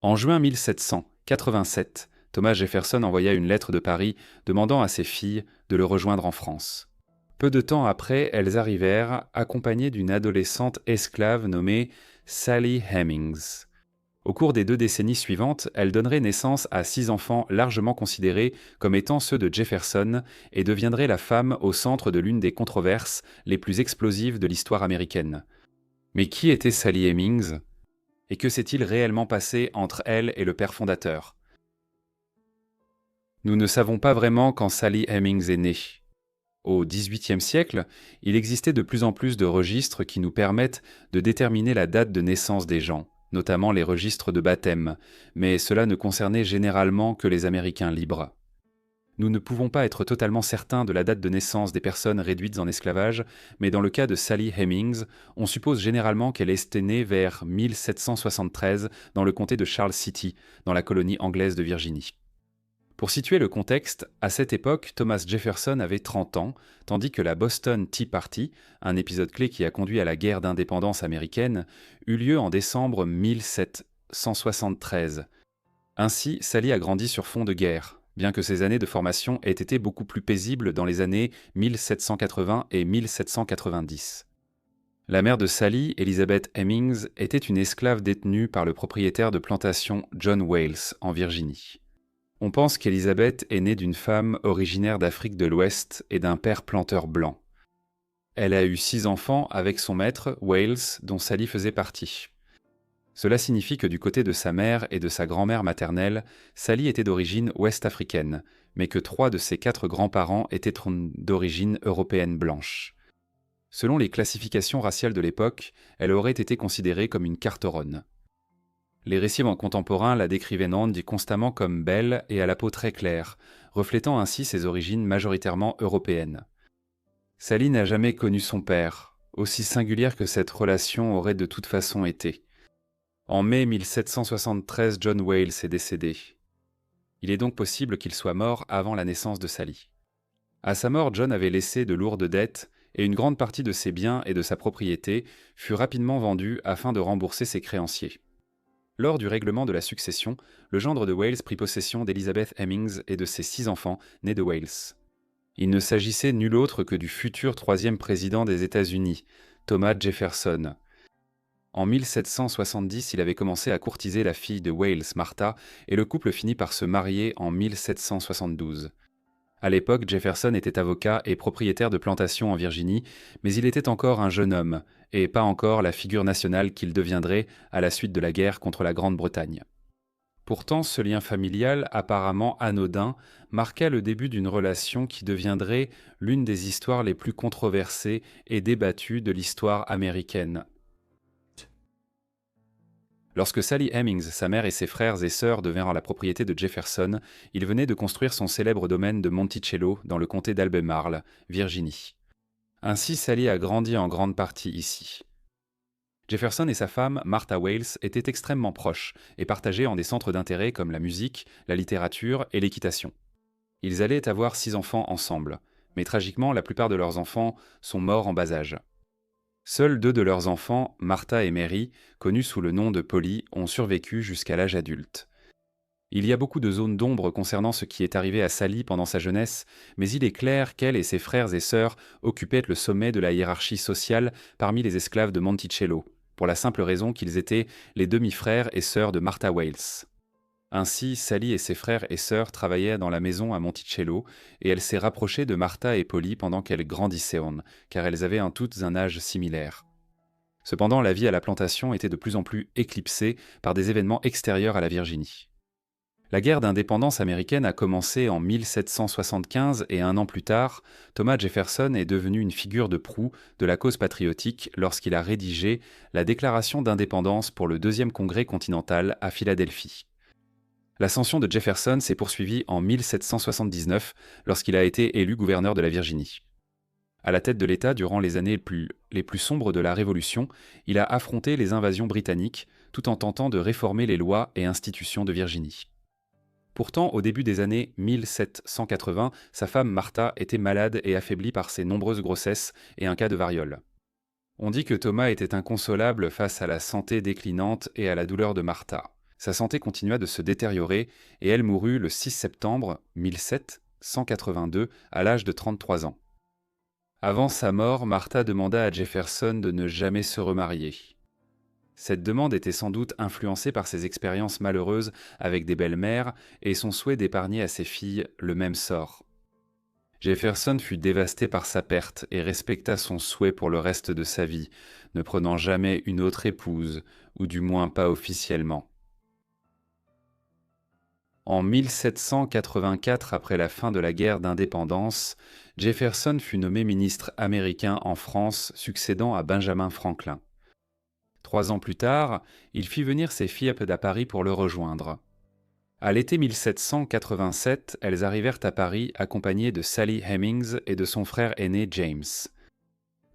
En juin 1787, Thomas Jefferson envoya une lettre de Paris demandant à ses filles de le rejoindre en France. Peu de temps après, elles arrivèrent, accompagnées d'une adolescente esclave nommée Sally Hemings. Au cours des 2 décennies suivantes, elle donnerait naissance à 6 enfants largement considérés comme étant ceux de Jefferson et deviendrait la femme au centre de l'une des controverses les plus explosives de l'histoire américaine. Mais qui était Sally Hemings? Et que s'est-il réellement passé entre elle et le père fondateur? Nous ne savons pas vraiment quand Sally Hemings est née. Au XVIIIe siècle, il existait de plus en plus de registres qui nous permettent de déterminer la date de naissance des gens, notamment les registres de baptême, mais cela ne concernait généralement que les Américains libres. Nous ne pouvons pas être totalement certains de la date de naissance des personnes réduites en esclavage, mais dans le cas de Sally Hemings, on suppose généralement qu'elle était née vers 1773 dans le comté de Charles City, dans la colonie anglaise de Virginie. Pour situer le contexte, à cette époque, Thomas Jefferson avait 30 ans, tandis que la Boston Tea Party, un épisode clé qui a conduit à la guerre d'indépendance américaine, eut lieu en décembre 1773. Ainsi, Sally a grandi sur fond de guerre, bien que ses années de formation aient été beaucoup plus paisibles dans les années 1780 et 1790. La mère de Sally, Elizabeth Hemings, était une esclave détenue par le propriétaire de plantation John Wales en Virginie. On pense qu'Elizabeth est née d'une femme originaire d'Afrique de l'Ouest et d'un père planteur blanc. Elle a eu 6 enfants avec son maître, Wales, dont Sally faisait partie. Cela signifie que du côté de sa mère et de sa grand-mère maternelle, Sally était d'origine ouest-africaine, mais que 3 de ses 4 grands-parents étaient d'origine européenne blanche. Selon les classifications raciales de l'époque, elle aurait été considérée comme une carteronne. Les récits contemporains la décrivaient dit constamment comme belle et à la peau très claire, reflétant ainsi ses origines majoritairement européennes. Sally n'a jamais connu son père, aussi singulière que cette relation aurait de toute façon été. En mai 1773, John Wales est décédé. Il est donc possible qu'il soit mort avant la naissance de Sally. À sa mort, John avait laissé de lourdes dettes et une grande partie de ses biens et de sa propriété fut rapidement vendue afin de rembourser ses créanciers. Lors du règlement de la succession, le gendre de Wales prit possession d'Elizabeth Hemings et de ses 6 enfants nés de Wales. Il ne s'agissait nul autre que du futur 3e président des États-Unis, Thomas Jefferson. En 1770, il avait commencé à courtiser la fille de Wales, Martha, et le couple finit par se marier en 1772. À l'époque, Jefferson était avocat et propriétaire de plantations en Virginie, mais il était encore un jeune homme, et pas encore la figure nationale qu'il deviendrait à la suite de la guerre contre la Grande-Bretagne. Pourtant, ce lien familial, apparemment anodin, marqua le début d'une relation qui deviendrait l'une des histoires les plus controversées et débattues de l'histoire américaine. Lorsque Sally Hemings, sa mère et ses frères et sœurs devinrent la propriété de Jefferson, il venait de construire son célèbre domaine de Monticello dans le comté d'Albemarle, Virginie. Ainsi, Sally a grandi en grande partie ici. Jefferson et sa femme, Martha Wales, étaient extrêmement proches et partageaient en des centres d'intérêt comme la musique, la littérature et l'équitation. Ils allaient avoir 6 enfants ensemble, mais tragiquement, la plupart de leurs enfants sont morts en bas âge. Seuls 2 de leurs enfants, Martha et Mary, connus sous le nom de Polly, ont survécu jusqu'à l'âge adulte. Il y a beaucoup de zones d'ombre concernant ce qui est arrivé à Sally pendant sa jeunesse, mais il est clair qu'elle et ses frères et sœurs occupaient le sommet de la hiérarchie sociale parmi les esclaves de Monticello, pour la simple raison qu'ils étaient les demi-frères et sœurs de Martha Wales. Ainsi, Sally et ses frères et sœurs travaillaient dans la maison à Monticello, et elle s'est rapprochée de Martha et Polly pendant qu'elles grandissaient, car elles avaient toutes un âge similaire. Cependant, la vie à la plantation était de plus en plus éclipsée par des événements extérieurs à la Virginie. La guerre d'indépendance américaine a commencé en 1775 et 1 an plus tard, Thomas Jefferson est devenu une figure de proue de la cause patriotique lorsqu'il a rédigé la Déclaration d'indépendance pour le 2e Congrès continental à Philadelphie. L'ascension de Jefferson s'est poursuivie en 1779 lorsqu'il a été élu gouverneur de la Virginie. À la tête de l'État durant les années les plus sombres de la Révolution, il a affronté les invasions britanniques tout en tentant de réformer les lois et institutions de Virginie. Pourtant, au début des années 1780, sa femme Martha était malade et affaiblie par ses nombreuses grossesses et un cas de variole. On dit que Thomas était inconsolable face à la santé déclinante et à la douleur de Martha. Sa santé continua de se détériorer et elle mourut le 6 septembre 1782 à l'âge de 33 ans. Avant sa mort, Martha demanda à Jefferson de ne jamais se remarier. Cette demande était sans doute influencée par ses expériences malheureuses avec des belles-mères et son souhait d'épargner à ses filles le même sort. Jefferson fut dévasté par sa perte et respecta son souhait pour le reste de sa vie, ne prenant jamais une autre épouse, ou du moins pas officiellement. En 1784, après la fin de la guerre d'indépendance, Jefferson fut nommé ministre américain en France, succédant à Benjamin Franklin. 3 ans plus tard, il fit venir ses filles à Paris pour le rejoindre. À l'été 1787, elles arrivèrent à Paris accompagnées de Sally Hemings et de son frère aîné James.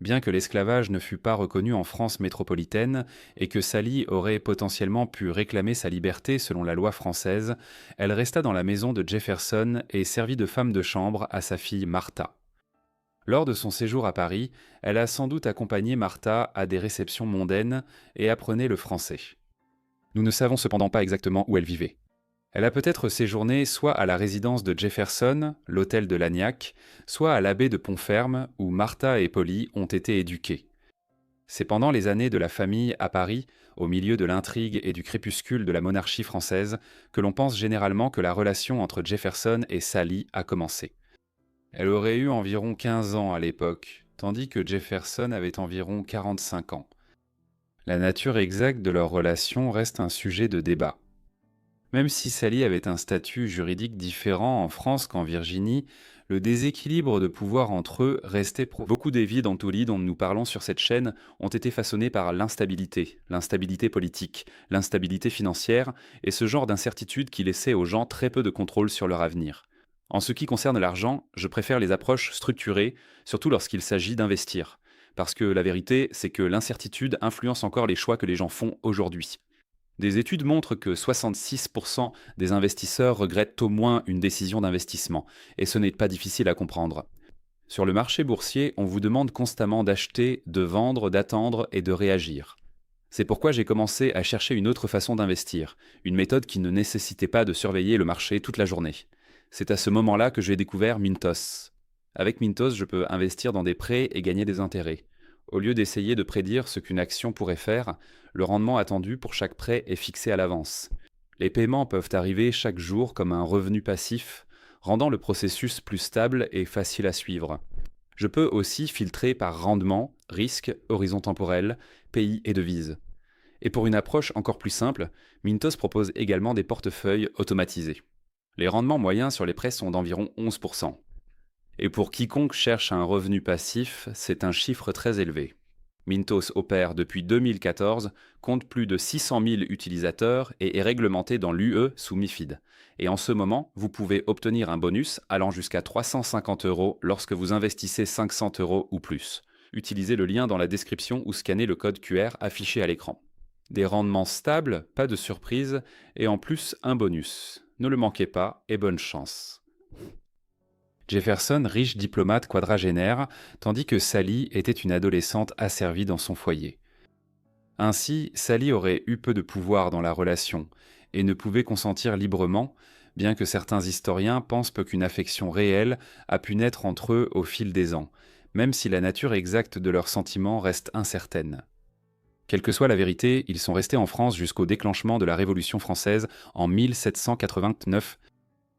Bien que l'esclavage ne fût pas reconnu en France métropolitaine et que Sally aurait potentiellement pu réclamer sa liberté selon la loi française, elle resta dans la maison de Jefferson et servit de femme de chambre à sa fille Martha. Lors de son séjour à Paris, elle a sans doute accompagné Martha à des réceptions mondaines et apprenait le français. Nous ne savons cependant pas exactement où elle vivait. Elle a peut-être séjourné soit à la résidence de Jefferson, l'hôtel de Lagnac, soit à l'abbaye de Pontferme, où Martha et Polly ont été éduquées. C'est pendant les années de la famille à Paris, au milieu de l'intrigue et du crépuscule de la monarchie française, que l'on pense généralement que la relation entre Jefferson et Sally a commencé. Elle aurait eu environ 15 ans à l'époque, tandis que Jefferson avait environ 45 ans. La nature exacte de leur relation reste un sujet de débat. Même si Sally avait un statut juridique différent en France qu'en Virginie, le déséquilibre de pouvoir entre eux restait profond. Beaucoup des vies d'Antoulie dont nous parlons sur cette chaîne ont été façonnées par l'instabilité politique, l'instabilité financière et ce genre d'incertitude qui laissait aux gens très peu de contrôle sur leur avenir. En ce qui concerne l'argent, je préfère les approches structurées, surtout lorsqu'il s'agit d'investir. Parce que la vérité, c'est que l'incertitude influence encore les choix que les gens font aujourd'hui. Des études montrent que 66% des investisseurs regrettent au moins une décision d'investissement, et ce n'est pas difficile à comprendre. Sur le marché boursier, on vous demande constamment d'acheter, de vendre, d'attendre et de réagir. C'est pourquoi j'ai commencé à chercher une autre façon d'investir, une méthode qui ne nécessitait pas de surveiller le marché toute la journée. C'est à ce moment-là que j'ai découvert Mintos. Avec Mintos, je peux investir dans des prêts et gagner des intérêts. Au lieu d'essayer de prédire ce qu'une action pourrait faire, le rendement attendu pour chaque prêt est fixé à l'avance. Les paiements peuvent arriver chaque jour comme un revenu passif, rendant le processus plus stable et facile à suivre. Je peux aussi filtrer par rendement, risque, horizon temporel, pays et devise. Et pour une approche encore plus simple, Mintos propose également des portefeuilles automatisés. Les rendements moyens sur les prêts sont d'environ 11%. Et pour quiconque cherche un revenu passif, c'est un chiffre très élevé. Mintos opère depuis 2014, compte plus de 600 000 utilisateurs et est réglementé dans l'UE sous MiFID. Et en ce moment, vous pouvez obtenir un bonus allant jusqu'à 350 € lorsque vous investissez 500 € ou plus. Utilisez le lien dans la description ou scannez le code QR affiché à l'écran. Des rendements stables, pas de surprise, et en plus un bonus. Ne le manquez pas et bonne chance. Jefferson, riche diplomate quadragénaire, tandis que Sally était une adolescente asservie dans son foyer. Ainsi, Sally aurait eu peu de pouvoir dans la relation, et ne pouvait consentir librement, bien que certains historiens pensent peu qu'une affection réelle a pu naître entre eux au fil des ans, même si la nature exacte de leurs sentiments reste incertaine. Quelle que soit la vérité, ils sont restés en France jusqu'au déclenchement de la Révolution française en 1789.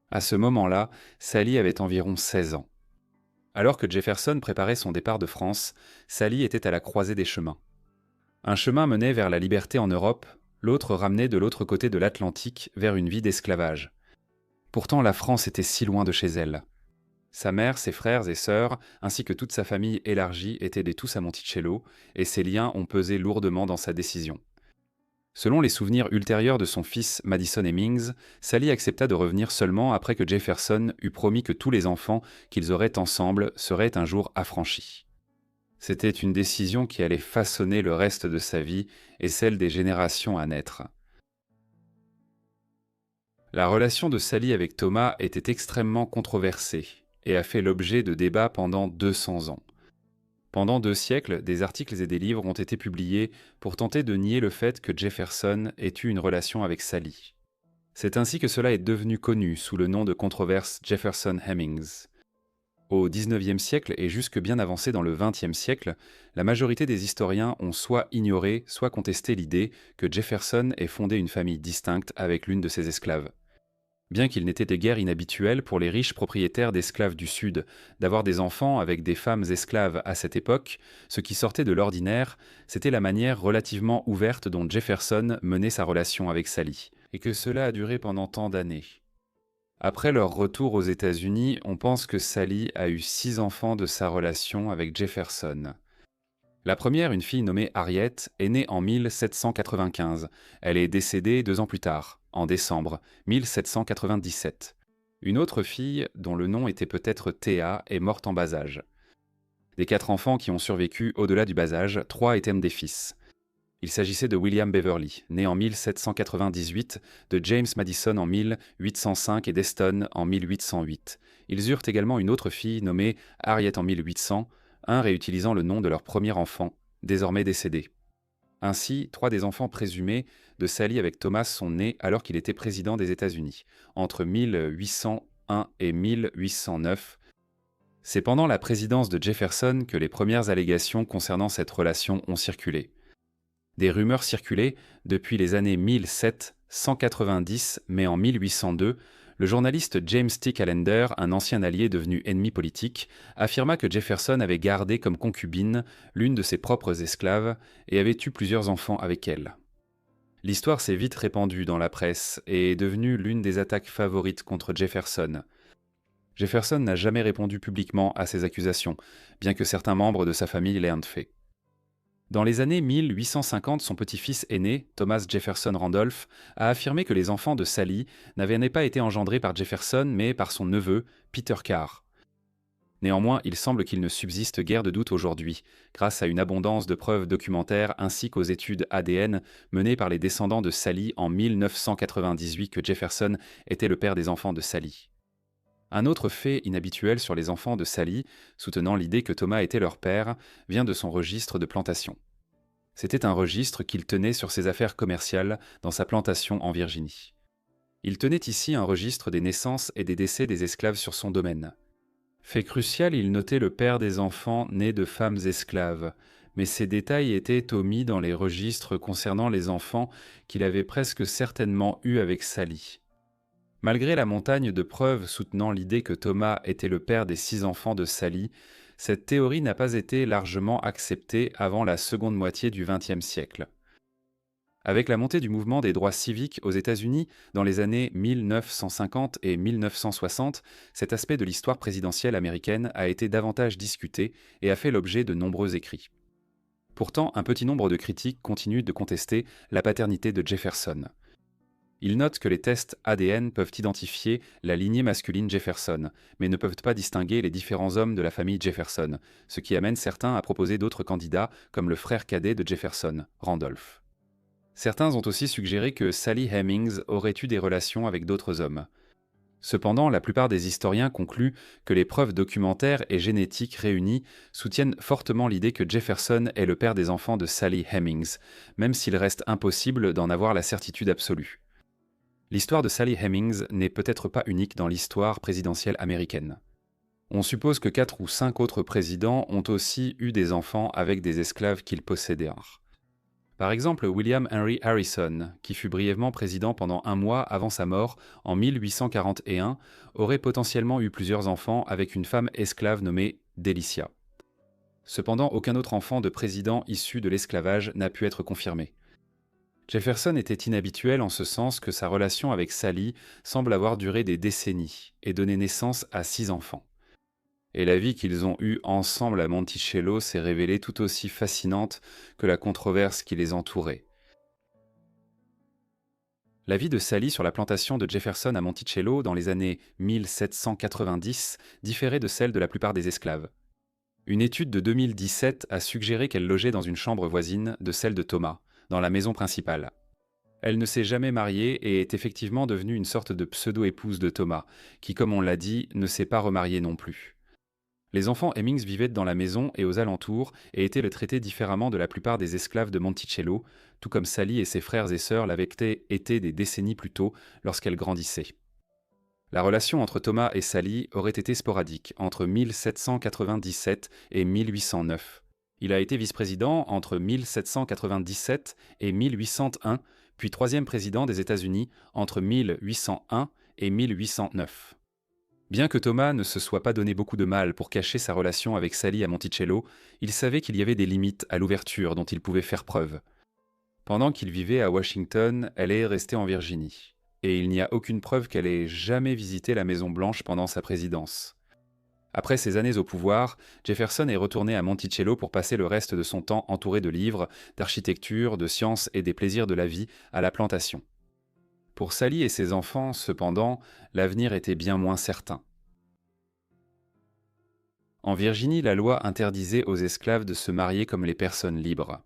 À ce moment-là, Sally avait environ 16 ans. Alors que Jefferson préparait son départ de France, Sally était à la croisée des chemins. Un chemin menait vers la liberté en Europe, l'autre ramenait de l'autre côté de l'Atlantique vers une vie d'esclavage. Pourtant, la France était si loin de chez elle. Sa mère, ses frères et sœurs, ainsi que toute sa famille élargie étaient des tous à Monticello, et ces liens ont pesé lourdement dans sa décision. Selon les souvenirs ultérieurs de son fils Madison Hemings, Sally accepta de revenir seulement après que Jefferson eut promis que tous les enfants qu'ils auraient ensemble seraient un jour affranchis. C'était une décision qui allait façonner le reste de sa vie et celle des générations à naître. La relation de Sally avec Thomas était extrêmement controversée et a fait l'objet de débats pendant 200 ans. Pendant 2 siècles, des articles et des livres ont été publiés pour tenter de nier le fait que Jefferson ait eu une relation avec Sally. C'est ainsi que cela est devenu connu sous le nom de controverse Jefferson-Hemmings. Au XIXe siècle et jusque bien avancé dans le XXe siècle, la majorité des historiens ont soit ignoré, soit contesté l'idée que Jefferson ait fondé une famille distincte avec l'une de ses esclaves. Bien qu'il n'était guère inhabituel pour les riches propriétaires d'esclaves du Sud d'avoir des enfants avec des femmes esclaves à cette époque, ce qui sortait de l'ordinaire, c'était la manière relativement ouverte dont Jefferson menait sa relation avec Sally, et que cela a duré pendant tant d'années. Après leur retour aux États-Unis, on pense que Sally a eu 6 enfants de sa relation avec Jefferson. La première, une fille nommée Harriet, est née en 1795. Elle est décédée 2 ans plus tard, en décembre 1797. Une autre fille, dont le nom était peut-être Théa, est morte en bas âge. Des 4 enfants qui ont survécu au-delà du bas âge, 3 étaient des fils. Il s'agissait de William Beverly, né en 1798, de James Madison en 1805 et d'Eston en 1808. Ils eurent également une autre fille nommée Harriet en 1800, un réutilisant le nom de leur premier enfant, désormais décédé. Ainsi, 3 des enfants présumés de Sally avec Thomas sont nés alors qu'il était président des États-Unis, entre 1801 et 1809. C'est pendant la présidence de Jefferson que les premières allégations concernant cette relation ont circulé. Des rumeurs circulaient depuis les années 1790, mais en 1802, le journaliste James T. Callender, un ancien allié devenu ennemi politique, affirma que Jefferson avait gardé comme concubine l'une de ses propres esclaves et avait eu plusieurs enfants avec elle. L'histoire s'est vite répandue dans la presse et est devenue l'une des attaques favorites contre Jefferson. Jefferson n'a jamais répondu publiquement à ces accusations, bien que certains membres de sa famille l'aient fait. Dans les années 1850, son petit-fils aîné, Thomas Jefferson Randolph, a affirmé que les enfants de Sally n'avaient pas été engendrés par Jefferson, mais par son neveu, Peter Carr. Néanmoins, il semble qu'il ne subsiste guère de doute aujourd'hui, grâce à une abondance de preuves documentaires ainsi qu'aux études ADN menées par les descendants de Sally en 1998 que Jefferson était le père des enfants de Sally. Un autre fait inhabituel sur les enfants de Sally, soutenant l'idée que Thomas était leur père, vient de son registre de plantation. C'était un registre qu'il tenait sur ses affaires commerciales dans sa plantation en Virginie. Il tenait ici un registre des naissances et des décès des esclaves sur son domaine. Fait crucial, il notait le père des enfants nés de femmes esclaves, mais ces détails étaient omis dans les registres concernant les enfants qu'il avait presque certainement eus avec Sally. Malgré la montagne de preuves soutenant l'idée que Thomas était le père des 6 enfants de Sally, cette théorie n'a pas été largement acceptée avant la seconde moitié du XXe siècle. Avec la montée du mouvement des droits civiques aux États-Unis dans les années 1950 et 1960, cet aspect de l'histoire présidentielle américaine a été davantage discuté et a fait l'objet de nombreux écrits. Pourtant, un petit nombre de critiques continuent de contester la paternité de Jefferson. Il note que les tests ADN peuvent identifier la lignée masculine Jefferson, mais ne peuvent pas distinguer les différents hommes de la famille Jefferson, ce qui amène certains à proposer d'autres candidats, comme le frère cadet de Jefferson, Randolph. Certains ont aussi suggéré que Sally Hemings aurait eu des relations avec d'autres hommes. Cependant, la plupart des historiens concluent que les preuves documentaires et génétiques réunies soutiennent fortement l'idée que Jefferson est le père des enfants de Sally Hemings, même s'il reste impossible d'en avoir la certitude absolue. L'histoire de Sally Hemings n'est peut-être pas unique dans l'histoire présidentielle américaine. On suppose que 4 ou 5 autres présidents ont aussi eu des enfants avec des esclaves qu'ils possédaient. Par exemple, William Henry Harrison, qui fut brièvement président pendant 1 mois avant sa mort en 1841, aurait potentiellement eu plusieurs enfants avec une femme esclave nommée Delicia. Cependant, aucun autre enfant de président issu de l'esclavage n'a pu être confirmé. Jefferson était inhabituel en ce sens que sa relation avec Sally semble avoir duré des décennies et donné naissance à 6 enfants. Et la vie qu'ils ont eue ensemble à Monticello s'est révélée tout aussi fascinante que la controverse qui les entourait. La vie de Sally sur la plantation de Jefferson à Monticello dans les années 1790 différait de celle de la plupart des esclaves. Une étude de 2017 a suggéré qu'elle logeait dans une chambre voisine de celle de Thomas, dans la maison principale. Elle ne s'est jamais mariée et est effectivement devenue une sorte de pseudo-épouse de Thomas, qui, comme on l'a dit, ne s'est pas remariée non plus. Les enfants Hemmings vivaient dans la maison et aux alentours et étaient traités différemment de la plupart des esclaves de Monticello, tout comme Sally et ses frères et sœurs l'avaient été des décennies plus tôt lorsqu'elle grandissait. La relation entre Thomas et Sally aurait été sporadique entre 1797 et 1809. Il a été vice-président entre 1797 et 1801, puis troisième président des États-Unis entre 1801 et 1809. Bien que Thomas ne se soit pas donné beaucoup de mal pour cacher sa relation avec Sally à Monticello, il savait qu'il y avait des limites à l'ouverture dont il pouvait faire preuve. Pendant qu'il vivait à Washington, elle est restée en Virginie. Et il n'y a aucune preuve qu'elle ait jamais visité la Maison-Blanche pendant sa présidence. Après ses années au pouvoir, Jefferson est retourné à Monticello pour passer le reste de son temps entouré de livres, d'architecture, de sciences et des plaisirs de la vie à la plantation. Pour Sally et ses enfants, cependant, l'avenir était bien moins certain. En Virginie, la loi interdisait aux esclaves de se marier comme les personnes libres.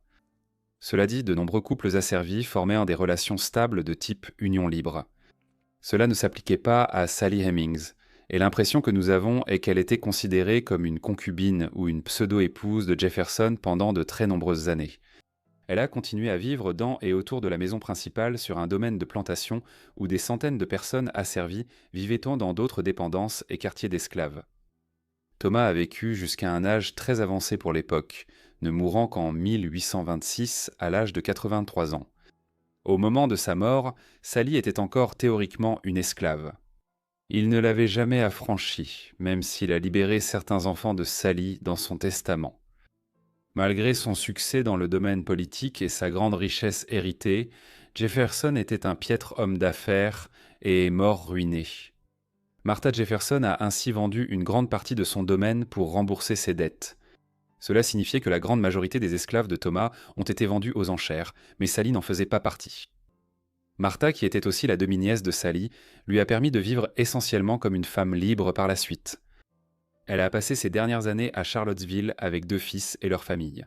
Cela dit, de nombreux couples asservis formaient des relations stables de type union libre. Cela ne s'appliquait pas à Sally Hemings, et l'impression que nous avons est qu'elle était considérée comme une concubine ou une pseudo-épouse de Jefferson pendant de très nombreuses années. Elle a continué à vivre dans et autour de la maison principale sur un domaine de plantation où des centaines de personnes asservies vivaient dans d'autres dépendances et quartiers d'esclaves. Thomas a vécu jusqu'à un âge très avancé pour l'époque, ne mourant qu'en 1826 à l'âge de 83 ans. Au moment de sa mort, Sally était encore théoriquement une esclave. Il ne l'avait jamais affranchie, même s'il a libéré certains enfants de Sally dans son testament. Malgré son succès dans le domaine politique et sa grande richesse héritée, Jefferson était un piètre homme d'affaires et est mort ruiné. Martha Jefferson a ainsi vendu une grande partie de son domaine pour rembourser ses dettes. Cela signifiait que la grande majorité des esclaves de Thomas ont été vendus aux enchères, mais Sally n'en faisait pas partie. Martha, qui était aussi la demi-nièce de Sally, lui a permis de vivre essentiellement comme une femme libre par la suite. Elle a passé ses dernières années à Charlottesville avec 2 fils et leur famille.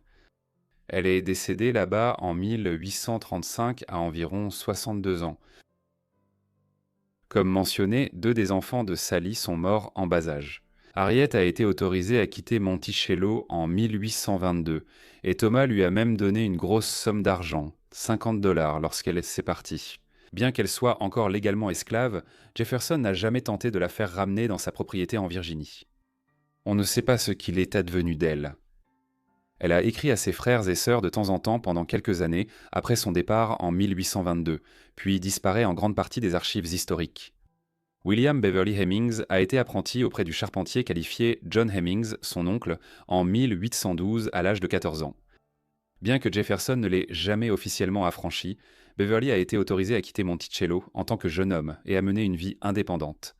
Elle est décédée là-bas en 1835 à environ 62 ans. Comme mentionné, 2 des enfants de Sally sont morts en bas âge. Harriet a été autorisée à quitter Monticello en 1822, et Thomas lui a même donné une grosse somme d'argent, $50, lorsqu'elle s'est partie. Bien qu'elle soit encore légalement esclave, Jefferson n'a jamais tenté de la faire ramener dans sa propriété en Virginie. On ne sait pas ce qu'il est advenu d'elle. Elle a écrit à ses frères et sœurs de temps en temps pendant quelques années après son départ en 1822, puis disparaît en grande partie des archives historiques. William Beverly Hemings a été apprenti auprès du charpentier qualifié John Hemings, son oncle, en 1812 à l'âge de 14 ans. Bien que Jefferson ne l'ait jamais officiellement affranchi, Beverly a été autorisé à quitter Monticello en tant que jeune homme et à mener une vie indépendante.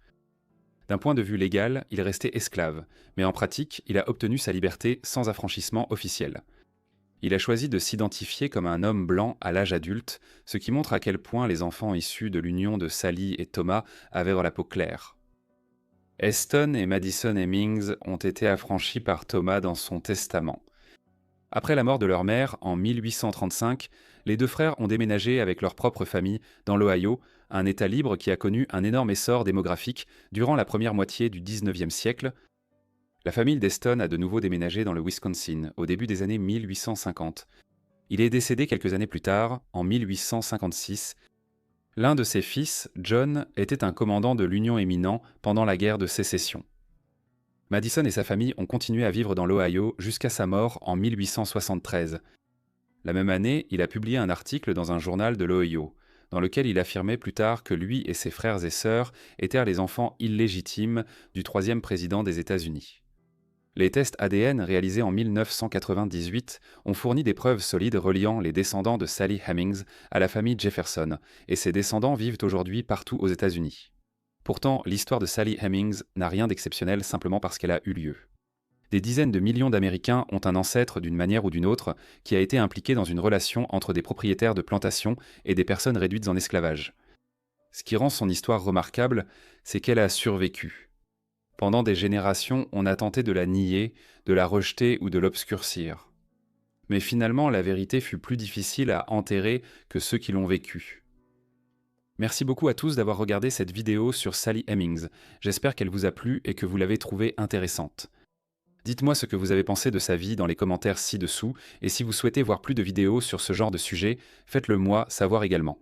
D'un point de vue légal, il restait esclave, mais en pratique, il a obtenu sa liberté sans affranchissement officiel. Il a choisi de s'identifier comme un homme blanc à l'âge adulte, ce qui montre à quel point les enfants issus de l'union de Sally et Thomas avaient la peau claire. Eston et Madison Hemings ont été affranchis par Thomas dans son testament. Après la mort de leur mère, en 1835, les 2 frères ont déménagé avec leur propre famille dans l'Ohio, un État libre qui a connu un énorme essor démographique durant la première moitié du XIXe siècle. La famille d'Eston a de nouveau déménagé dans le Wisconsin au début des années 1850. Il est décédé quelques années plus tard, en 1856. L'un de ses fils, John, était un commandant de l'Union éminent pendant la guerre de Sécession. Madison et sa famille ont continué à vivre dans l'Ohio jusqu'à sa mort en 1873. La même année, il a publié un article dans un journal de l'Ohio, dans lequel il affirmait plus tard que lui et ses frères et sœurs étaient les enfants illégitimes du 3e président des États-Unis. Les tests ADN réalisés en 1998 ont fourni des preuves solides reliant les descendants de Sally Hemings à la famille Jefferson, et ces descendants vivent aujourd'hui partout aux États-Unis. Pourtant, l'histoire de Sally Hemings n'a rien d'exceptionnel simplement parce qu'elle a eu lieu. Des dizaines de millions d'Américains ont un ancêtre d'une manière ou d'une autre qui a été impliqué dans une relation entre des propriétaires de plantations et des personnes réduites en esclavage. Ce qui rend son histoire remarquable, c'est qu'elle a survécu. Pendant des générations, on a tenté de la nier, de la rejeter ou de l'obscurcir. Mais finalement, la vérité fut plus difficile à enterrer que ceux qui l'ont vécue. Merci beaucoup à tous d'avoir regardé cette vidéo sur Sally Hemings. J'espère qu'elle vous a plu et que vous l'avez trouvée intéressante. Dites-moi ce que vous avez pensé de sa vie dans les commentaires ci-dessous, et si vous souhaitez voir plus de vidéos sur ce genre de sujet, faites-le moi savoir également.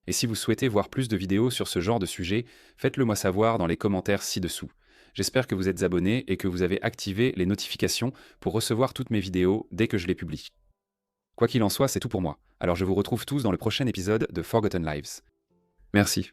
Et si vous souhaitez voir plus de vidéos sur ce genre de sujet, faites-le moi savoir dans les commentaires ci-dessous. J'espère que vous êtes abonnés et que vous avez activé les notifications pour recevoir toutes mes vidéos dès que je les publie. Quoi qu'il en soit, c'est tout pour moi. Alors je vous retrouve tous dans le prochain épisode de Forgotten Lives. Merci.